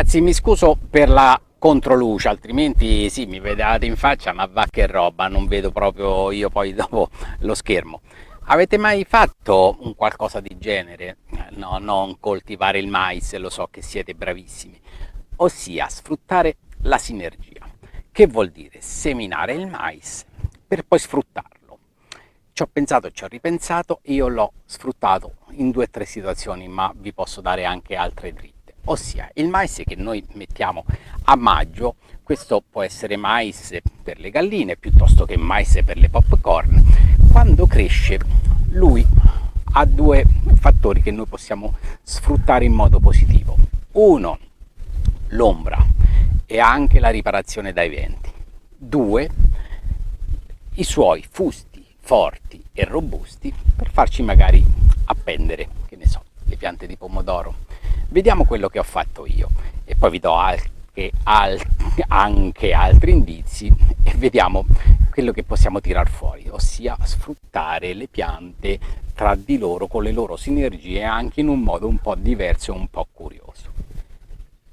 Ragazzi, mi scuso per la controluce, altrimenti sì, mi vedete in faccia, ma va che roba, non vedo proprio io poi dopo lo schermo. Avete mai fatto un qualcosa di genere? No, non coltivare il mais, lo so che siete bravissimi, ossia sfruttare la sinergia. Che vuol dire seminare il mais per poi sfruttarlo. Ci ho pensato, ci ho ripensato, io l'ho sfruttato in 2 o 3 situazioni, ma vi posso dare anche altre dritte. Ossia, il mais che noi mettiamo a maggio, questo può essere mais per le galline piuttosto che mais per le popcorn, quando cresce lui ha 2 fattori che noi possiamo sfruttare in modo positivo. Uno, l'ombra e anche la riparazione dai venti. 2, i suoi fusti forti e robusti per farci magari appendere, che ne so, le piante di pomodoro. Vediamo quello che ho fatto io e poi vi do anche altri indizi e vediamo quello che possiamo tirar fuori, ossia sfruttare le piante tra di loro con le loro sinergie anche in un modo un po' diverso e un po' curioso.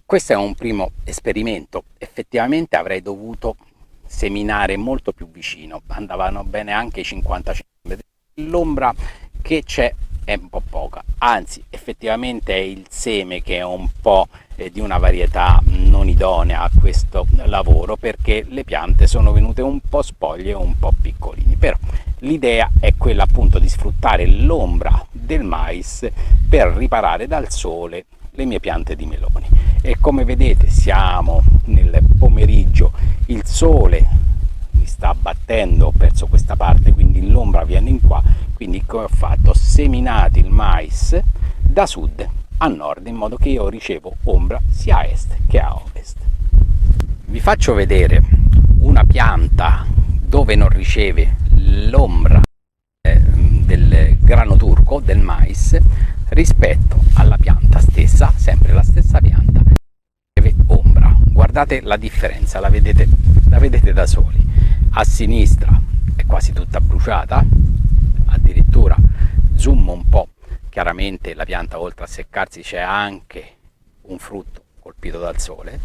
Questo è un primo esperimento, effettivamente avrei dovuto seminare molto più vicino, andavano bene anche i 50 cm, l'ombra che c'è è un po' poca, anzi effettivamente è il seme che è un po' di una varietà non idonea a questo lavoro, perché le piante sono venute un po' spoglie e un po' piccolini, però l'idea è quella appunto di sfruttare l'ombra del mais per riparare dal sole le mie piante di meloni. E come vedete siamo nel pomeriggio, il sole mi sta battendo, ho perso questa parte, quindi l'ombra viene in qua, quindi come ho fatto? Ho seminato il mais da sud a nord in modo che io ricevo ombra sia a est che a ovest. Vi faccio vedere una pianta dove non riceve l'ombra del grano turco, del mais, rispetto alla pianta stessa, sempre la stessa pianta, riceve ombra. Guardate la differenza, la vedete da soli. A sinistra è quasi tutta bruciata, addirittura zoom un po', chiaramente la pianta oltre a seccarsi c'è anche un frutto colpito dal sole.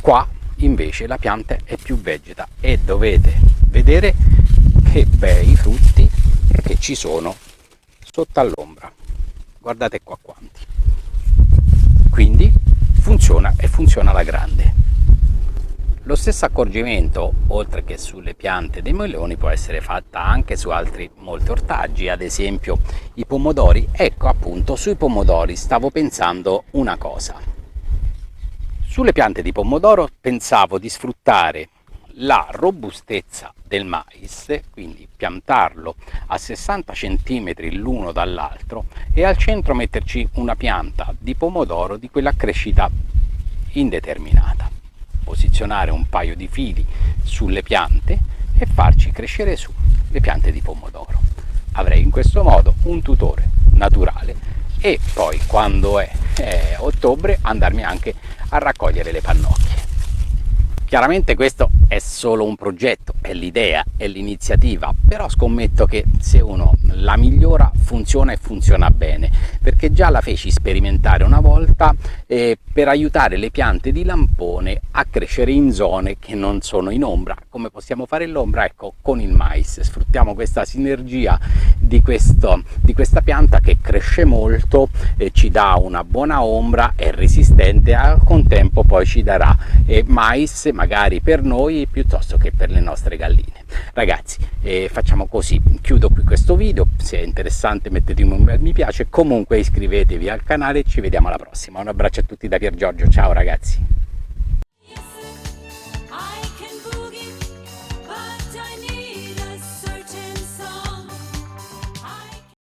Qua invece la pianta è più vegeta e dovete vedere che bei frutti che ci sono sotto all'ombra, guardate qua quanti. Quindi funziona e funziona alla grande. Lo stesso accorgimento, oltre che sulle piante dei meloni, può essere fatta anche su altri molti ortaggi, ad esempio i pomodori. Ecco, appunto, sui pomodori stavo pensando una cosa. Sulle piante di pomodoro pensavo di sfruttare la robustezza del mais, quindi piantarlo a 60 cm l'uno dall'altro e al centro metterci una pianta di pomodoro di quella crescita indeterminata. Posizionare un paio di fili sulle piante e farci crescere su le piante di pomodoro. Avrei in questo modo un tutore naturale e poi quando è ottobre andarmi anche a raccogliere le pannocchie. Chiaramente questo è solo un progetto, è l'idea, è l'iniziativa, però scommetto che se uno la migliora funziona e funziona bene, perché già la feci sperimentare una volta per aiutare le piante di lampone a crescere in zone che non sono in ombra. Come possiamo fare l'ombra? Ecco, con il mais sfruttiamo questa sinergia di questa pianta che cresce molto, ci dà una buona ombra, è resistente, al contempo poi ci darà mais magari per noi piuttosto che per le nostre galline. Ragazzi, facciamo così, chiudo qui questo video, se è interessante mettete un bel mi piace, comunque iscrivetevi al canale e ci vediamo alla prossima. Un abbraccio a tutti da Pier Giorgio, ciao ragazzi.